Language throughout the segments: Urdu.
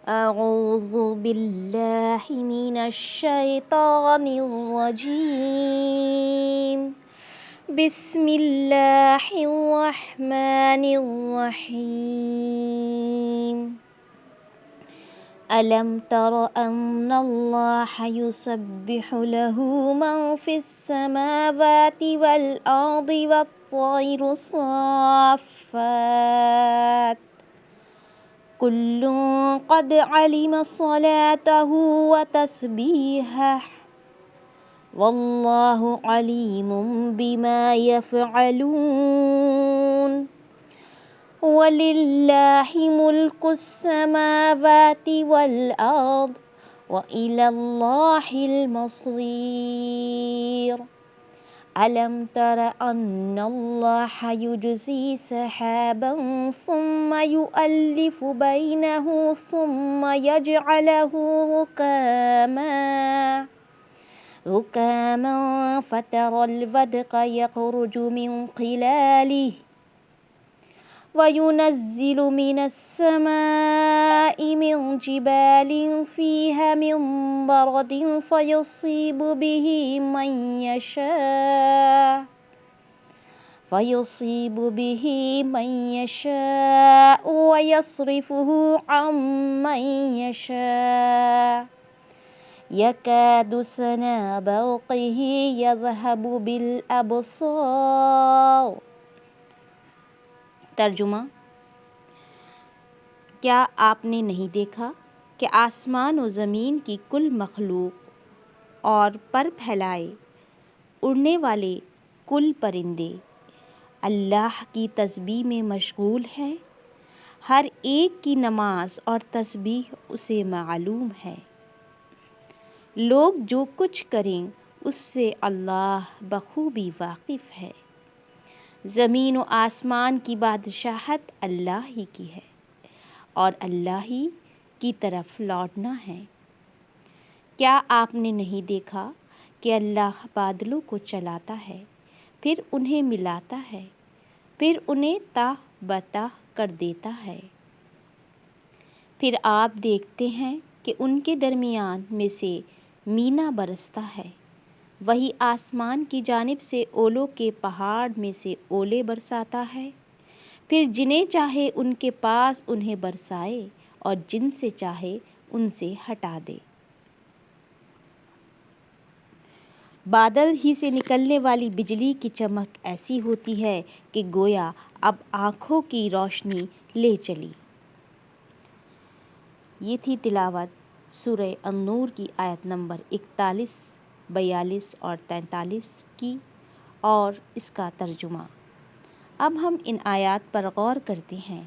أعوذ بالله من الشيطان الرجيم بسم الله الرحمن الرحيم ألم تر أن الله يسبح له من في السماوات والأرض والطير صافات كل قد علم صلاته وتسبيحه والله عليم بما يفعلون ولله ملك السماوات والأرض وإلى الله المصير ألم تر أن الله يجزي سحابا ثم يؤلف بينه ثم يجعله ركاما فترى الودق يخرج من خلاله وينزل من السماء من جبال فيها من برد فيصيب به من يشاء ويصرفه عن من يشاء يكاد سنا برقه يذهب بالأبصار۔ ترجمہ: کیا آپ نے نہیں دیکھا کہ آسمان و زمین کی کل مخلوق اور پر پھیلائے اڑنے والے کل پرندے اللہ کی تسبیح میں مشغول ہیں؟ ہر ایک کی نماز اور تسبیح اسے معلوم ہے۔ لوگ جو کچھ کریں اس سے اللہ بخوبی واقف ہے۔ زمین و آسمان کی بادشاہت اللہ ہی کی ہے اور اللہ ہی کی طرف لوٹنا ہے۔ کیا آپ نے نہیں دیکھا کہ اللہ بادلوں کو چلاتا ہے، پھر انہیں ملاتا ہے، پھر انہیں تہ بتہ کر دیتا ہے، پھر آپ دیکھتے ہیں کہ ان کے درمیان میں سے مینا برستا ہے۔ وہی آسمان کی جانب سے اولوں کے پہاڑ میں سے اولے برساتا ہے، پھر جنہیں چاہے ان کے پاس انہیں برسائے اور جن سے چاہے ان سے ہٹا دے۔ بادل ہی سے نکلنے والی بجلی کی چمک ایسی ہوتی ہے کہ گویا اب آنکھوں کی روشنی لے چلی۔ یہ تھی تلاوت سورہ النور کی آیت نمبر 41، 42 اور 43 کی اور اس کا ترجمہ۔ اب ہم ان آیات پر غور کرتے ہیں۔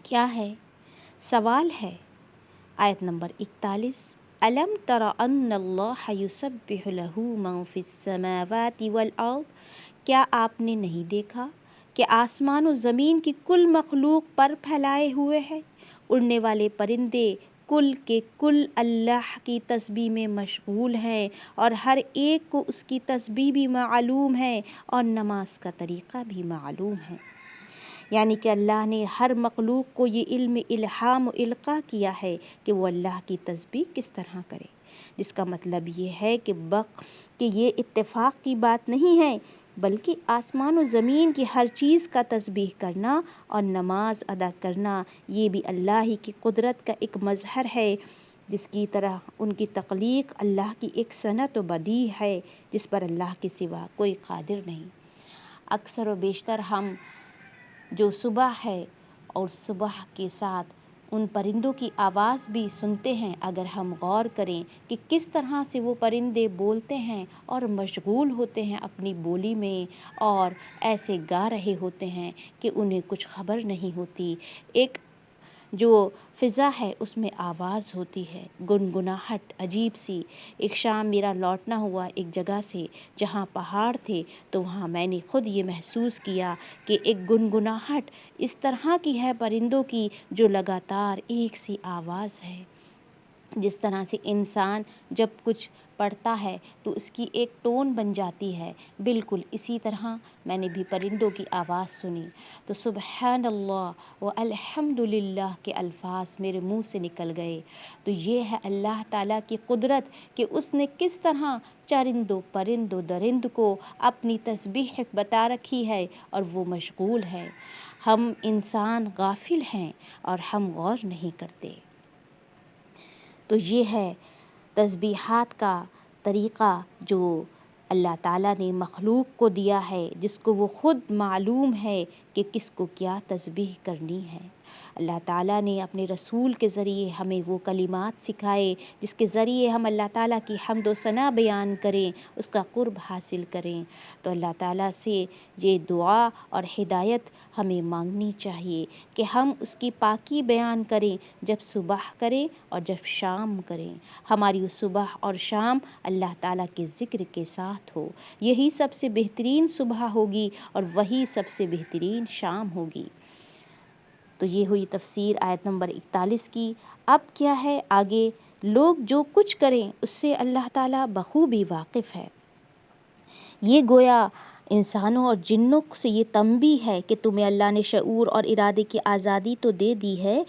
کیا ہے؟ سوال ہے۔ آیت نمبر 41، أَلَمْ تَرَ أَنَّ اللَّهَ يُسَبِّحُ لَهُ مَن فِي السَّمَاوَاتِ وَالْأَرْضِ کیا آپ نے نہیں دیکھا کہ آسمان و زمین کی کل مخلوق پر پھیلائے ہوئے ہے؟ اڑنے والے پرندے کل کے کل اللہ کی تسبیح میں مشغول ہیں اور ہر ایک کو اس کی تسبیح بھی معلوم ہے اور نماز کا طریقہ بھی معلوم ہے۔ یعنی کہ اللہ نے ہر مخلوق کو یہ علم الہام و القاء کیا ہے کہ وہ اللہ کی تسبیح کس طرح کرے، جس کا مطلب یہ ہے کہ یہ اتفاق کی بات نہیں ہے، بلکہ آسمان و زمین کی ہر چیز کا تسبیح کرنا اور نماز ادا کرنا یہ بھی اللہ ہی کی قدرت کا ایک مظہر ہے، جس کی طرح ان کی تخلیق اللہ کی ایک صنعت و بدیع ہے جس پر اللہ کے سوا کوئی قادر نہیں۔ اکثر و بیشتر ہم جو صبح ہے اور صبح کے ساتھ ان پرندوں کی آواز بھی سنتے ہیں، اگر ہم غور کریں کہ کس طرح سے وہ پرندے بولتے ہیں اور مشغول ہوتے ہیں اپنی بولی میں اور ایسے گا رہے ہوتے ہیں کہ انہیں کچھ خبر نہیں ہوتی۔ ایک جو فضا ہے اس میں آواز ہوتی ہے، گنگناہٹ عجیب سی۔ ایک شام میرا لوٹنا ہوا ایک جگہ سے جہاں پہاڑ تھے، تو وہاں میں نے خود یہ محسوس کیا کہ ایک گنگناہٹ اس طرح کی ہے پرندوں کی جو لگاتار ایک سی آواز ہے۔ جس طرح سے انسان جب کچھ پڑھتا ہے تو اس کی ایک ٹون بن جاتی ہے، بالکل اسی طرح میں نے بھی پرندوں کی آواز سنی تو سبحان اللہ و الحمد للہ کے الفاظ میرے منہ سے نکل گئے۔ تو یہ ہے اللہ تعالیٰ کی قدرت کہ اس نے کس طرح چرندوں پرندوں درند کو اپنی تسبیح بتا رکھی ہے اور وہ مشغول ہے۔ ہم انسان غافل ہیں اور ہم غور نہیں کرتے۔ تو یہ ہے تسبیحات کا طریقہ جو اللہ تعالیٰ نے مخلوق کو دیا ہے، جس کو وہ خود معلوم ہے کہ کس کو کیا تسبیح کرنی ہے۔ اللہ تعالیٰ نے اپنے رسول کے ذریعے ہمیں وہ کلمات سکھائے جس کے ذریعے ہم اللہ تعالیٰ کی حمد و ثنا بیان کریں، اس کا قرب حاصل کریں۔ تو اللہ تعالیٰ سے یہ دعا اور ہدایت ہمیں مانگنی چاہیے کہ ہم اس کی پاکی بیان کریں، جب صبح کریں اور جب شام کریں۔ ہماری صبح اور شام اللہ تعالیٰ کے ذکر کے ساتھ ہو، یہی سب سے بہترین صبح ہوگی اور وہی سب سے بہترین شام ہوگی۔ تو یہ ہوئی تفسیر آیت نمبر 41 کی۔ اب کیا ہے آگے، لوگ جو کچھ کریں اس سے اللہ تعالیٰ بخوبی واقف ہے۔ یہ گویا انسانوں اور جنوں سے یہ تنبیہ ہے کہ تمہیں اللہ نے شعور اور ارادے کی آزادی تو دے دی ہے،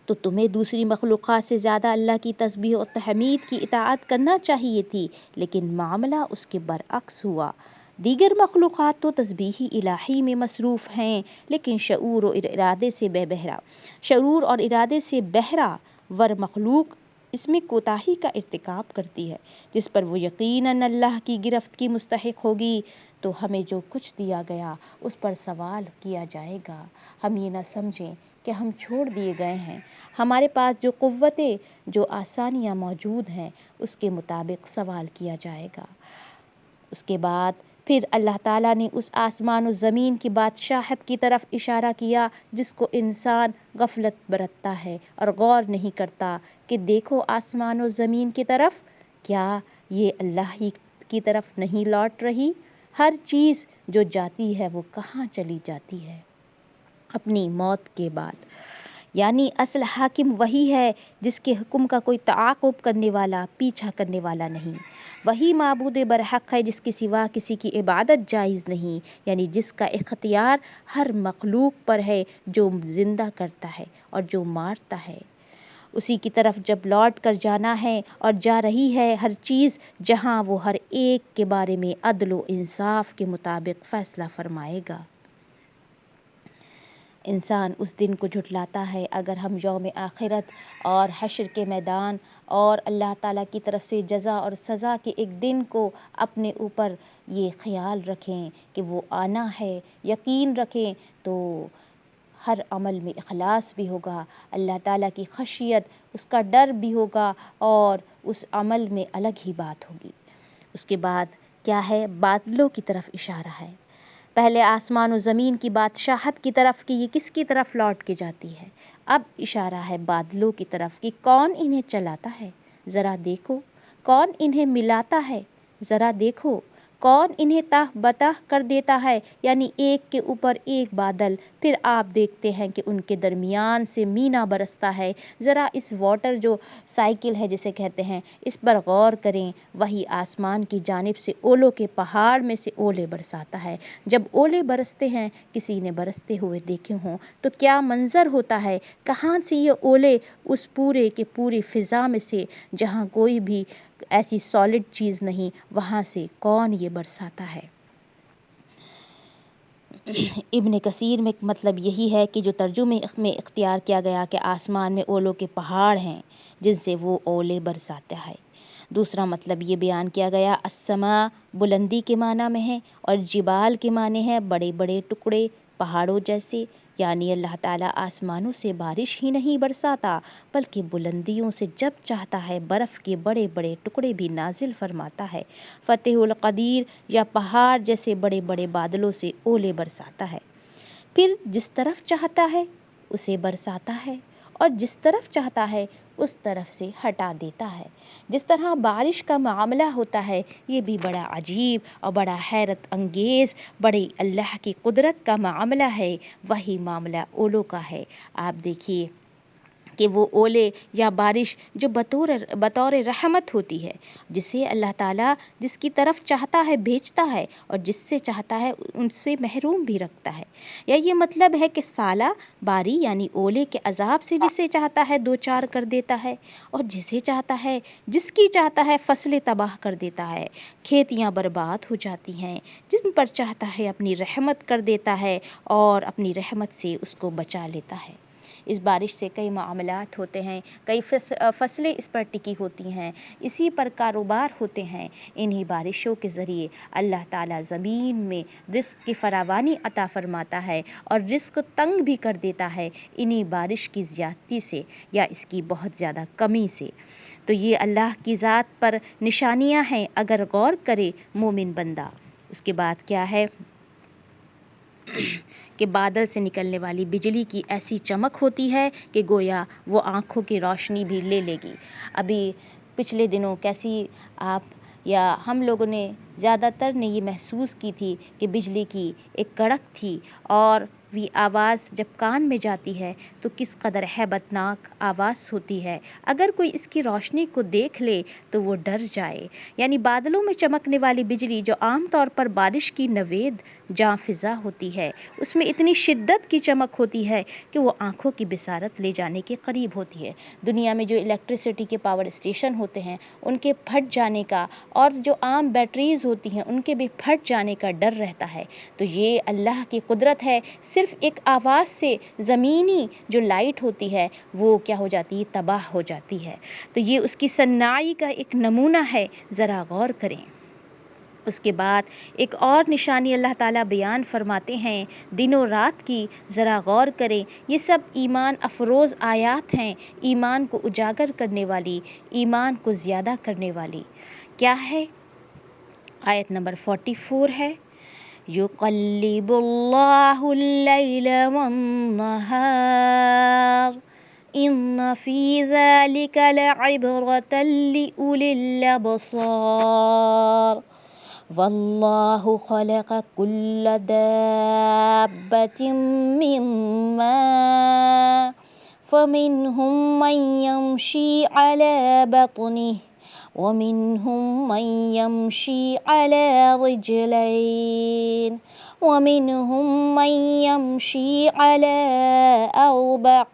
تو تمہیں دوسری مخلوقات سے زیادہ اللہ کی تسبیح و تحمید کی اطاعت کرنا چاہیے تھی، لیکن معاملہ اس کے برعکس ہوا۔ دیگر مخلوقات تو تسبیح الہی میں مصروف ہیں، لیکن شعور و ارادے سے بہرا، شعور اور ارادے سے بہرا ور مخلوق اس میں کوتاہی کا ارتکاب کرتی ہے، جس پر وہ یقیناً اللہ کی گرفت کی مستحق ہوگی۔ تو ہمیں جو کچھ دیا گیا اس پر سوال کیا جائے گا۔ ہم یہ نہ سمجھیں کہ ہم چھوڑ دیے گئے ہیں، ہمارے پاس جو قوتیں جو آسانیاں موجود ہیں اس کے مطابق سوال کیا جائے گا۔ اس کے بعد پھر اللہ تعالیٰ نے اس آسمان و زمین کی بادشاہت کی طرف اشارہ کیا جس کو انسان غفلت برتتا ہے اور غور نہیں کرتا کہ دیکھو آسمان و زمین کی طرف، کیا یہ اللہ ہی کی طرف نہیں لوٹ رہی؟ ہر چیز جو جاتی ہے وہ کہاں چلی جاتی ہے؟ اپنی موت کے بعد۔ یعنی اصل حاکم وہی ہے جس کے حکم کا کوئی تعاقب کرنے والا، پیچھا کرنے والا نہیں۔ وہی معبود برحق ہے جس کے سوا کسی کی عبادت جائز نہیں، یعنی جس کا اختیار ہر مخلوق پر ہے، جو زندہ کرتا ہے اور جو مارتا ہے۔ اسی کی طرف جب لوٹ کر جانا ہے اور جا رہی ہے ہر چیز، جہاں وہ ہر ایک کے بارے میں عدل و انصاف کے مطابق فیصلہ فرمائے گا۔ انسان اس دن کو جھٹلاتا ہے اگر ہم یوم آخرت اور حشر کے میدان اور اللہ تعالیٰ کی طرف سے جزا اور سزا کے ایک دن کو اپنے اوپر یہ خیال رکھیں کہ وہ آنا ہے، یقین رکھیں، تو ہر عمل میں اخلاص بھی ہوگا، اللہ تعالیٰ کی خشیت، اس کا ڈر بھی ہوگا اور اس عمل میں الگ ہی بات ہوگی۔ اس کے بعد کیا ہے، بادلوں کی طرف اشارہ ہے۔ پہلے آسمان و زمین کی بادشاہت کی طرف کہ یہ کس کی طرف لوٹ کے جاتی ہے، اب اشارہ ہے بادلوں کی طرف کہ کون انہیں چلاتا ہے، ذرا دیکھو، کون انہیں ملاتا ہے، ذرا دیکھو، کون انہیں تہ بتہ کر دیتا ہے، یعنی ایک کے اوپر ایک بادل، پھر آپ دیکھتے ہیں کہ ان کے درمیان سے مینا برستا ہے۔ ذرا اس واٹر جو سائیکل ہے جسے کہتے ہیں، اس پر غور کریں۔ وہی آسمان کی جانب سے اولوں کے پہاڑ میں سے اولے برساتا ہے۔ جب اولے برستے ہیں، کسی نے برستے ہوئے دیکھے ہوں تو کیا منظر ہوتا ہے، کہاں سے یہ اولے اس پورے کے پوری فضا میں سے جہاں کوئی بھی ایسی سالڈ چیز نہیں، وہاں سے کون یہ برساتا ہے۔ ابن کثیر میں مطلب یہی ہے کہ جو ترجمے میں اختیار کیا گیا کہ آسمان میں اولوں کے پہاڑ ہیں جن سے وہ اولے برساتا ہے۔ دوسرا مطلب یہ بیان کیا گیا السماء بلندی کے معنی میں ہے اور جبال کے معنی ہے بڑے بڑے ٹکڑے پہاڑوں جیسے، یعنی اللہ تعالیٰ آسمانوں سے بارش ہی نہیں برساتا بلکہ بلندیوں سے جب چاہتا ہے برف کے بڑے بڑے ٹکڑے بھی نازل فرماتا ہے۔ فتح القدیر یا پہاڑ جیسے بڑے بڑے بادلوں سے اولے برساتا ہے، پھر جس طرف چاہتا ہے اسے برساتا ہے اور جس طرف چاہتا ہے اس طرف سے ہٹا دیتا ہے۔ جس طرح بارش کا معاملہ ہوتا ہے یہ بھی بڑا عجیب اور بڑا حیرت انگیز، بڑی اللہ کی قدرت کا معاملہ ہے، وہی معاملہ اولوں کا ہے۔ آپ دیکھیے کہ وہ اولے یا بارش جو بطور رحمت ہوتی ہے، جسے اللہ تعالیٰ جس کی طرف چاہتا ہے بھیجتا ہے اور جس سے چاہتا ہے ان سے محروم بھی رکھتا ہے، یا یہ مطلب ہے کہ سالہ باری یعنی اولے کے عذاب سے جسے چاہتا ہے دو چار کر دیتا ہے، اور جسے چاہتا ہے جس کی چاہتا ہے فصلیں تباہ کر دیتا ہے، کھیتیاں برباد ہو جاتی ہیں، جن پر چاہتا ہے اپنی رحمت کر دیتا ہے اور اپنی رحمت سے اس کو بچا لیتا ہے۔ اس بارش سے کئی معاملات ہوتے ہیں، کئی فصلیں اس پر ٹکی ہوتی ہیں، اسی پر کاروبار ہوتے ہیں۔ انہی بارشوں کے ذریعے اللہ تعالیٰ زمین میں رزق کی فراوانی عطا فرماتا ہے اور رزق تنگ بھی کر دیتا ہے انہی بارش کی زیادتی سے یا اس کی بہت زیادہ کمی سے۔ تو یہ اللہ کی ذات پر نشانیاں ہیں اگر غور کرے مومن بندہ۔ اس کے بعد کیا ہے کہ بادل سے نکلنے والی بجلی کی ایسی چمک ہوتی ہے کہ گویا وہ آنکھوں کی روشنی بھی لے لے گی۔ ابھی پچھلے دنوں کیسی آپ یا ہم لوگوں نے زیادہ تر نے یہ محسوس کی تھی کہ بجلی کی ایک کڑک تھی اور وہ آواز جب کان میں جاتی ہے تو کس قدر ہیبت ناک آواز ہوتی ہے، اگر کوئی اس کی روشنی کو دیکھ لے تو وہ ڈر جائے۔ یعنی بادلوں میں چمکنے والی بجلی جو عام طور پر بارش کی نوید جاں فضا ہوتی ہے، اس میں اتنی شدت کی چمک ہوتی ہے کہ وہ آنکھوں کی بصارت لے جانے کے قریب ہوتی ہے۔ دنیا میں جو الیکٹریسٹی کے پاور اسٹیشن ہوتے ہیں ان کے پھٹ جانے کا اور جو عام بیٹریز ہوتی ہیں ان کے بھی پھٹ جانے کا ڈر رہتا ہے، تو یہ اللہ کی قدرت ہے، صرف ایک آواز سے زمینی جو لائٹ ہوتی ہے وہ کیا ہو جاتی ہے، تباہ ہو جاتی ہے۔ تو یہ اس کی صناعی کا ایک نمونہ ہے، ذرا غور کریں۔ اس کے بعد ایک اور نشانی اللہ تعالیٰ بیان فرماتے ہیں دن و رات کی، ذرا غور کریں۔ یہ سب ایمان افروز آیات ہیں، ایمان کو اجاگر کرنے والی، ایمان کو زیادہ کرنے والی۔ کیا ہے؟ آیت نمبر 44 ہے یقلب اللہ اللیل والنہار ان فی ذلک لعبرۃ لأولی الابصار واللہ خلق کل دابۃ من ماء فمنہم من یمشی علی بطنہ ومنهم من يمشي على رجلين ومنهم من يمشي على أربع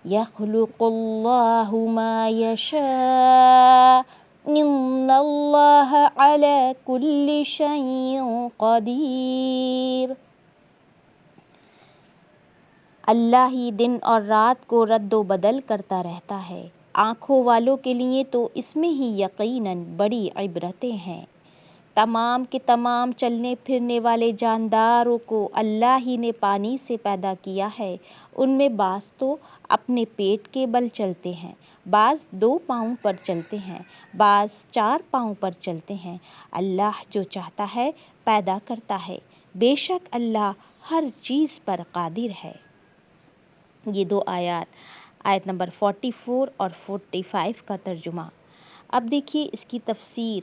يخلق الله ما يشاء إن الله على كل شيء قدير۔ اللہ ہی دن اور رات کو رد و بدل کرتا رہتا ہے، آنکھوں والوں کے لیے تو اس میں ہی یقیناً بڑی عبرتیں ہیں۔ تمام کے تمام چلنے پھرنے والے جانداروں کو اللہ ہی نے پانی سے پیدا کیا ہے، ان میں بعض تو اپنے پیٹ کے بل چلتے ہیں، بعض 2 پاؤں پر چلتے ہیں، بعض 4 پاؤں پر چلتے ہیں۔ اللہ جو چاہتا ہے پیدا کرتا ہے، بے شک اللہ ہر چیز پر قادر ہے۔ یہ 2 آیات، آیت نمبر 44 اور 45 کا ترجمہ۔ اب دیکھیے اس کی تفسیر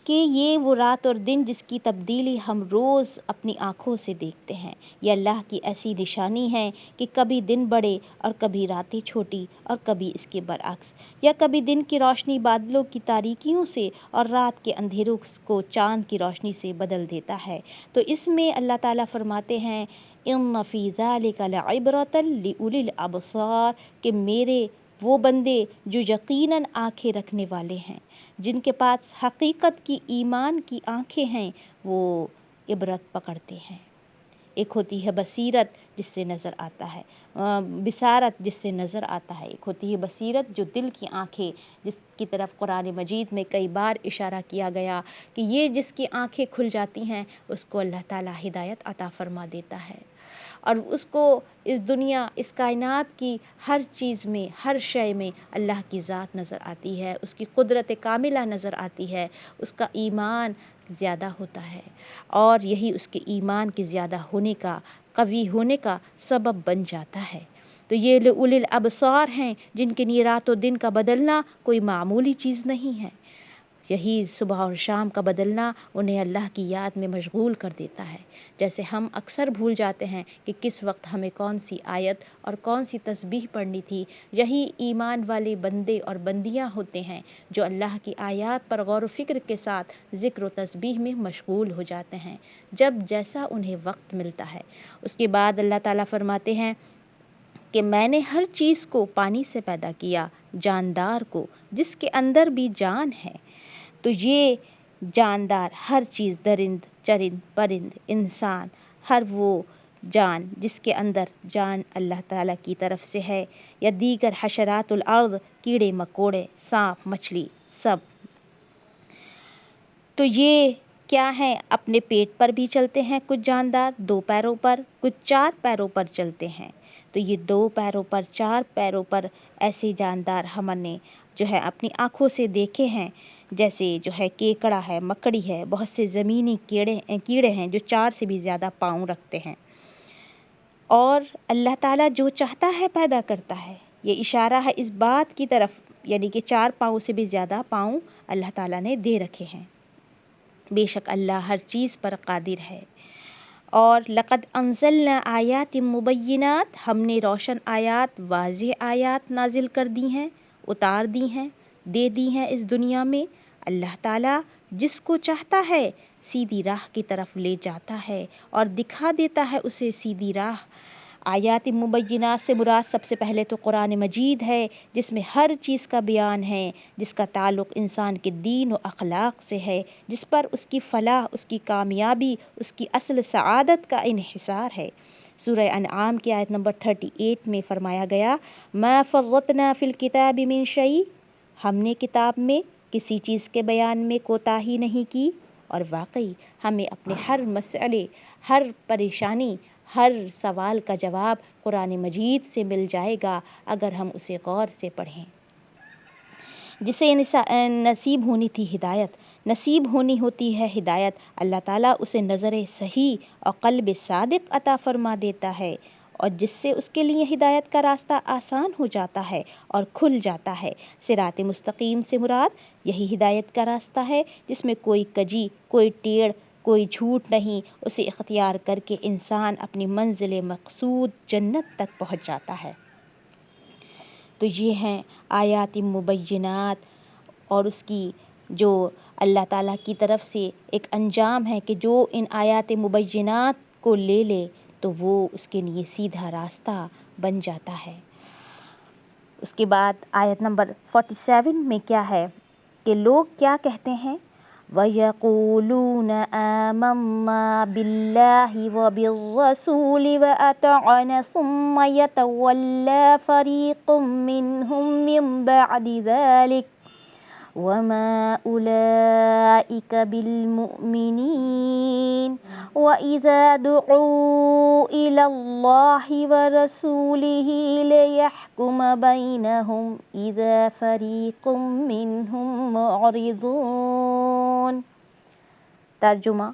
کہ یہ وہ رات اور دن جس کی تبدیلی ہم روز اپنی آنکھوں سے دیکھتے ہیں، یہ اللہ کی ایسی نشانی ہے کہ کبھی دن بڑے اور کبھی راتیں چھوٹی اور کبھی اس کے برعکس، یا کبھی دن کی روشنی بادلوں کی تاریکیوں سے اور رات کے اندھیروں کو چاند کی روشنی سے بدل دیتا ہے۔ تو اس میں اللہ تعالیٰ فرماتے ہیں ان فی ذلک لعبرۃ لأولی الابصار، کہ میرے وہ بندے جو یقیناً آنکھیں رکھنے والے ہیں، جن کے پاس حقیقت کی ایمان کی آنکھیں ہیں، وہ عبرت پکڑتے ہیں۔ ایک ہوتی ہے بصیرت جس سے نظر آتا ہے، بصارت جس سے نظر آتا ہے، ایک ہوتی ہے بصیرت جو دل کی آنکھیں، جس کی طرف قرآن مجید میں کئی بار اشارہ کیا گیا کہ یہ جس کی آنکھیں کھل جاتی ہیں اس کو اللہ تعالیٰ ہدایت عطا فرما دیتا ہے، اور اس کو اس دنیا اس کائنات کی ہر چیز میں ہر شے میں اللہ کی ذات نظر آتی ہے، اس کی قدرت کاملہ نظر آتی ہے، اس کا ایمان زیادہ ہوتا ہے، اور یہی اس کے ایمان کے زیادہ ہونے کا، قوی ہونے کا سبب بن جاتا ہے۔ تو یہ لأولی الابصار ہیں جن کے لیے رات و دن کا بدلنا کوئی معمولی چیز نہیں ہے۔ یہی صبح اور شام کا بدلنا انہیں اللہ کی یاد میں مشغول کر دیتا ہے، جیسے ہم اکثر بھول جاتے ہیں کہ کس وقت ہمیں کون سی آیت اور کون سی تسبیح پڑھنی تھی۔ یہی ایمان والے بندے اور بندیاں ہوتے ہیں جو اللہ کی آیات پر غور و فکر کے ساتھ ذکر و تسبیح میں مشغول ہو جاتے ہیں جب جیسا انہیں وقت ملتا ہے۔ اس کے بعد اللہ تعالیٰ فرماتے ہیں کہ میں نے ہر چیز کو پانی سے پیدا کیا، جاندار کو جس کے اندر بھی جان ہے۔ تو یہ جاندار ہر چیز، درند چرند پرند انسان، ہر وہ جان جس کے اندر جان اللہ تعالیٰ کی طرف سے ہے، یا دیگر حشرات الارض، کیڑے مکوڑے، سانپ مچھلی، سب۔ تو یہ کیا ہیں؟ اپنے پیٹ پر بھی چلتے ہیں کچھ جاندار، 2 پیروں پر، کچھ 4 پیروں پر چلتے ہیں۔ تو یہ 2 پیروں پر، 4 پیروں پر ایسے جاندار ہم نے جو ہے اپنی آنکھوں سے دیکھے ہیں، جیسے جو ہے کیکڑا ہے، مکڑی ہے، بہت سے زمینی کیڑے ہیں جو 4 سے بھی زیادہ پاؤں رکھتے ہیں۔ اور اللہ تعالیٰ جو چاہتا ہے پیدا کرتا ہے۔ یہ اشارہ ہے اس بات کی طرف، یعنی کہ 4 پاؤں سے بھی زیادہ پاؤں اللہ تعالیٰ نے دے رکھے ہیں۔ بے شک اللہ ہر چیز پر قادر ہے۔ اور لقد انزلنا آیات مبینات، ہم نے روشن آیات، واضح آیات نازل کر دی ہیں، اتار دی ہیں، دے دی ہیں اس دنیا میں۔ اللہ تعالیٰ جس کو چاہتا ہے سیدھی راہ کی طرف لے جاتا ہے اور دکھا دیتا ہے اسے سیدھی راہ۔ آیات مبینات سے مراد سب سے پہلے تو قرآن مجید ہے، جس میں ہر چیز کا بیان ہے، جس کا تعلق انسان کے دین و اخلاق سے ہے، جس پر اس کی فلاح، اس کی کامیابی، اس کی اصل سعادت کا انحصار ہے۔ سورہ انعام کی آیت نمبر 38 میں فرمایا گیا، ما فرطنا فی الکتاب من شیء، ہم نے کتاب میں کسی چیز کے بیان میں کوتاہی نہیں کی۔ اور واقعی ہمیں اپنے ہر مسئلے، ہر پریشانی، ہر سوال کا جواب قرآن مجید سے مل جائے گا اگر ہم اسے غور سے پڑھیں۔ جسے نصیب ہونی تھی ہدایت، نصیب ہونی ہوتی ہے ہدایت، اللہ تعالیٰ اسے نظر صحیح اور قلب صادق عطا فرما دیتا ہے، اور جس سے اس کے لیے ہدایت کا راستہ آسان ہو جاتا ہے اور کھل جاتا ہے۔ صراط مستقیم سے مراد یہی ہدایت کا راستہ ہے جس میں کوئی کجی، کوئی ٹیڑھ، کوئی جھوٹ نہیں، اسے اختیار کر کے انسان اپنی منزل مقصود جنت تک پہنچ جاتا ہے۔ تو یہ ہیں آیات مبینات، اور اس کی جو اللہ تعالیٰ کی طرف سے ایک انجام ہے کہ جو ان آیات مبینات کو لے لے تو وہ اس کے لیے سیدھا راستہ بن جاتا ہے۔ اس کے بعد آیت نمبر 47 میں کیا ہے کہ لوگ کیا کہتے ہیں، وَيَقُولُونَ آمَنَّا بِاللَّهِ وَبِالرَّسُولِ وَأَطَعْنَا ثُمَّ يَتَوَلَّىٰ فَرِيقٌ مِّنْهُم مِّن بَعْدِ ذَٰلِكَ وَمَا أُولَٰئِكَ بِالْمُؤْمِنِينَ وَإِذَا دُعُوا إِلَى اللَّهِ وَرَسُولِهِ لِيَحْكُمَ بَيْنَهُمْ إِذَا فَرِيقٌ مِّنْهُم مُّعْرِضُونَ۔ ترجمہ،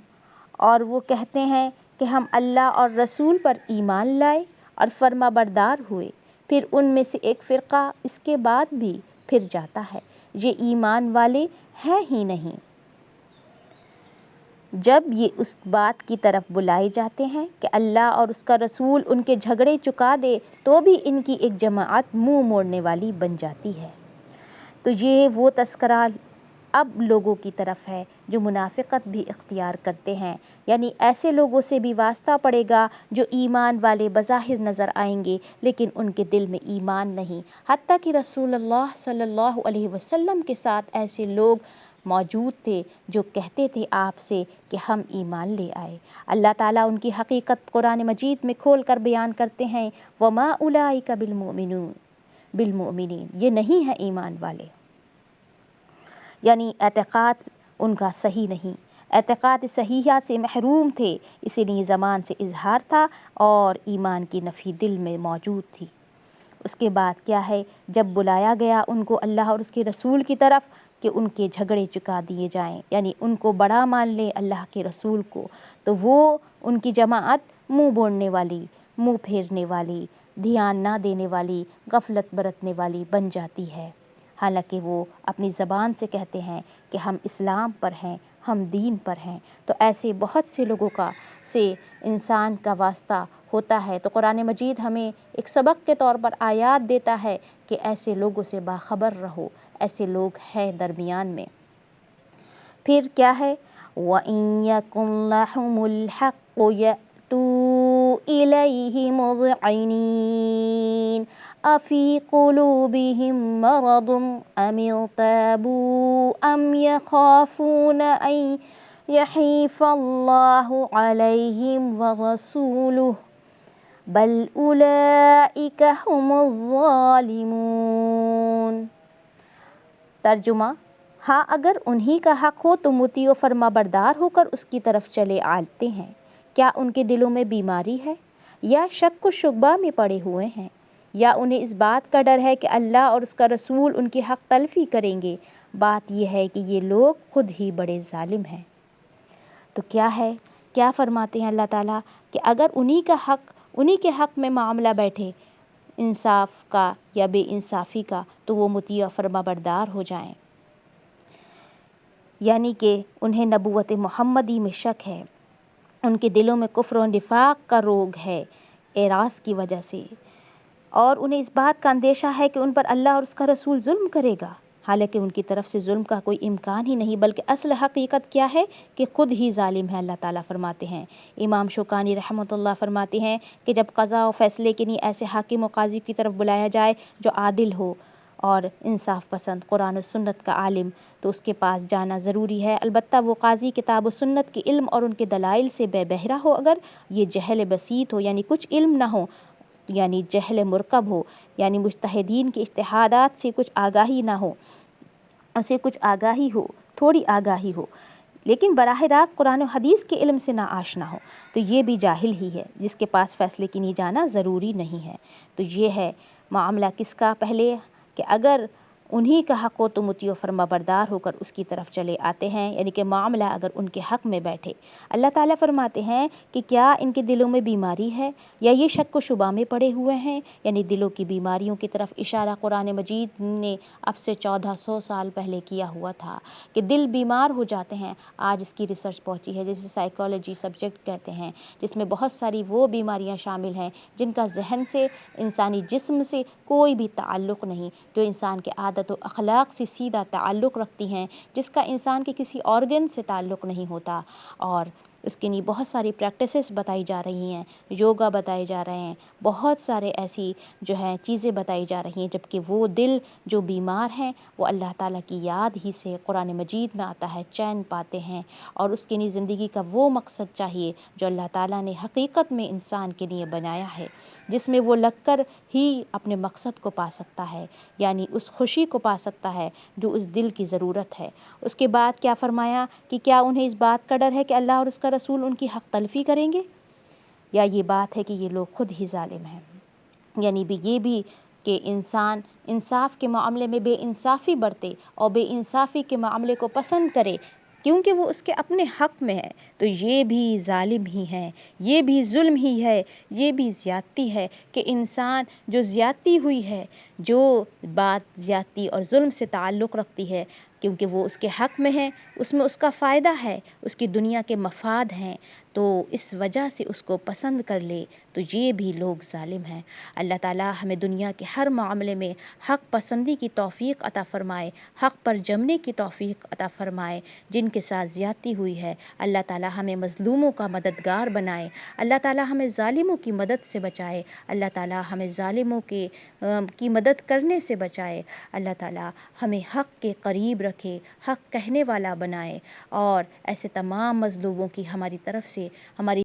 اور وہ کہتے ہیں کہ ہم اللہ اور رسول پر ایمان لائے اور فرما بردار ہوئے، پھر ان میں سے ایک فرقہ اس کے بعد بھی پھر جاتا ہے، یہ ایمان والے ہیں ہی نہیں۔ جب یہ اس بات کی طرف بلائے جاتے ہیں کہ اللہ اور اس کا رسول ان کے جھگڑے چکا دے تو بھی ان کی ایک جماعت منہ موڑنے والی بن جاتی ہے۔ تو یہ وہ تذکرہ اب لوگوں کی طرف ہے جو منافقت بھی اختیار کرتے ہیں، یعنی ایسے لوگوں سے بھی واسطہ پڑے گا جو ایمان والے بظاہر نظر آئیں گے لیکن ان کے دل میں ایمان نہیں، حتیٰ کہ رسول اللہ صلی اللہ علیہ وسلم کے ساتھ ایسے لوگ موجود تھے جو کہتے تھے آپ سے کہ ہم ایمان لے آئے۔ اللہ تعالیٰ ان کی حقیقت قرآن مجید میں کھول کر بیان کرتے ہیں، وَمَا أُولَٰئِكَ بِالْمُؤْمِنِينَ، یہ نہیں ہے ایمان والے، یعنی اعتقاد ان کا صحیح نہیں، اعتقاد صحیحہ سے محروم تھے، اسی لیے زبان سے اظہار تھا اور ایمان کی نفی دل میں موجود تھی۔ اس کے بعد کیا ہے، جب بلایا گیا ان کو اللہ اور اس کے رسول کی طرف کہ ان کے جھگڑے چکا دیے جائیں، یعنی ان کو بڑا مان لیں اللہ کے رسول کو، تو وہ ان کی جماعت منہ موڑنے والی، منہ پھیرنے والی، دھیان نہ دینے والی، غفلت برتنے والی بن جاتی ہے۔ حالانکہ وہ اپنی زبان سے کہتے ہیں کہ ہم اسلام پر ہیں، ہم دین پر ہیں۔ تو ایسے بہت سے لوگوں سے انسان کا واسطہ ہوتا ہے، تو قرآن مجید ہمیں ایک سبق کے طور پر آیات دیتا ہے کہ ایسے لوگوں سے باخبر رہو، ایسے لوگ ہیں درمیان میں۔ پھر کیا ہے؟ وَإِن يَكُن لَّهُمُ الْحَقُّ يَأْتُوا إِلَيْهِ مُذْعِنِينَ أَفِي قُلُوبِهِم مَّرَضٌ أَمِ ارْتَابُوا أَمْ يَخَافُونَ أَن يَحِيفَ اللَّهُ عَلَيْهِمْ وَرَسُولُهُ بَلْ أُولَٰئِكَ هُمُ الظَّالِمُونَ۔ ترجمہ: ہاں، اگر انہی کا حق ہو تو مطیع و فرما بردار ہو کر اس کی طرف چلے آتے ہیں۔ کیا ان کے دلوں میں بیماری ہے یا شک و شبہ میں پڑے ہوئے ہیں، یا انہیں اس بات کا ڈر ہے کہ اللہ اور اس کا رسول ان کی حق تلفی کریں گے؟ بات یہ ہے کہ یہ لوگ خود ہی بڑے ظالم ہیں۔ تو کیا ہے، کیا فرماتے ہیں اللہ تعالیٰ کہ اگر انہی کے حق میں معاملہ بیٹھے انصاف کا یا بے انصافی کا، تو وہ مطیع و فرما بردار ہو جائیں۔ یعنی کہ انہیں نبوت محمدی میں شک ہے، ان کے دلوں میں کفر و نفاق کا روگ ہے اعراض کی وجہ سے، اور انہیں اس بات کا اندیشہ ہے کہ ان پر اللہ اور اس کا رسول ظلم کرے گا، حالانکہ ان کی طرف سے ظلم کا کوئی امکان ہی نہیں، بلکہ اصل حقیقت کیا ہے کہ خود ہی ظالم ہے۔ اللہ تعالیٰ فرماتے ہیں، امام شوکانی رحمۃ اللہ فرماتے ہیں کہ جب قضاء و فیصلے کے لیے ایسے حاکم و قاضی کی طرف بلایا جائے جو عادل ہو اور انصاف پسند، قرآن و سنت کا عالم، تو اس کے پاس جانا ضروری ہے۔ البتہ وہ قاضی کتاب و سنت کے علم اور ان کے دلائل سے بے بہرہ ہو، اگر یہ جہل بسیط ہو یعنی کچھ علم نہ ہو، یعنی جہل مرکب ہو، یعنی مجتہدین کے اجتہادات سے کچھ آگاہی نہ ہو، اسے کچھ آگاہی ہو، تھوڑی آگاہی ہو، لیکن براہ راست قرآن و حدیث کے علم سے نہ آشنا ہو، تو یہ بھی جاہل ہی ہے جس کے پاس فیصلے کے لیے جانا ضروری نہیں ہے۔ تو یہ ہے معاملہ کس کا؟ پہلے کہ اگر انہی کا حق ہو تو مطیع و فرما بردار ہو کر اس کی طرف چلے آتے ہیں، یعنی کہ معاملہ اگر ان کے حق میں بیٹھے۔ اللہ تعالیٰ فرماتے ہیں کہ کیا ان کے دلوں میں بیماری ہے یا یہ شک و شبہ میں پڑے ہوئے ہیں، یعنی دلوں کی بیماریوں کی طرف اشارہ قرآن مجید نے اب سے 1400 سال پہلے کیا ہوا تھا کہ دل بیمار ہو جاتے ہیں۔ آج اس کی ریسرچ پہنچی ہے، جسے سائیکالوجی سبجیکٹ کہتے ہیں، جس میں بہت ساری وہ بیماریاں شامل ہیں جن کا ذہن سے، انسانی جسم سے کوئی بھی تعلق نہیں، جو انسان کے عادت و اخلاق سے سیدھا تعلق رکھتی ہیں، جس کا انسان کے کسی آرگن سے تعلق نہیں ہوتا، اور اس کے لیے بہت ساری پریکٹسز بتائی جا رہی ہیں، یوگا بتائے جا رہے ہیں، بہت سارے ایسی جو ہیں چیزیں بتائی جا رہی ہیں، جبکہ وہ دل جو بیمار ہیں وہ اللہ تعالیٰ کی یاد ہی سے قرآن مجید میں آتا ہے چین پاتے ہیں، اور اس کے لیے زندگی کا وہ مقصد چاہیے جو اللہ تعالیٰ نے حقیقت میں انسان کے لیے بنایا ہے، جس میں وہ لگ کر ہی اپنے مقصد کو پا سکتا ہے، یعنی اس خوشی کو پا سکتا ہے جو اس دل کی ضرورت ہے۔ اس کے بعد کیا فرمایا کہ کیا انہیں اس بات کا ڈر ہے کہ اللہ اور اس کا رسول ان کی حق تلفی کریں گے، یا یہ بات ہے کہ یہ لوگ خود ہی ظالم ہیں؟ یعنی یہ بھی کہ انسان انصاف کے معاملے میں بے انصافی برتے اور بے انصافی کے معاملے کو پسند کرے کیونکہ وہ اس کے اپنے حق میں ہے، تو یہ بھی ظالم ہی ہے، یہ بھی ظلم ہی ہے، یہ بھی زیادتی ہے کہ انسان جو زیادتی ہوئی ہے، جو بات زیادتی اور ظلم سے تعلق رکھتی ہے کیونکہ وہ اس کے حق میں ہے، اس میں اس کا فائدہ ہے، اس کی دنیا کے مفاد ہیں، تو اس وجہ سے اس کو پسند کر لے، تو یہ بھی لوگ ظالم ہیں۔ اللہ تعالیٰ ہمیں دنیا کے ہر معاملے میں حق پسندی کی توفیق عطا فرمائے، حق پر جمنے کی توفیق عطا فرمائے۔ جن کے ساتھ زیادتی ہوئی ہے اللہ تعالیٰ ہمیں مظلوموں کا مددگار بنائے، اللہ تعالیٰ ہمیں ظالموں کی مدد سے بچائے، اللہ تعالیٰ ہمیں ظالموں کی مدد کرنے سے بچائے، اللہ تعالیٰ ہمیں حق کے قریب رکھے، حق کہنے والا بنائے، اور ایسے تمام مظلوموں کی ہماری طرف سے، ہماری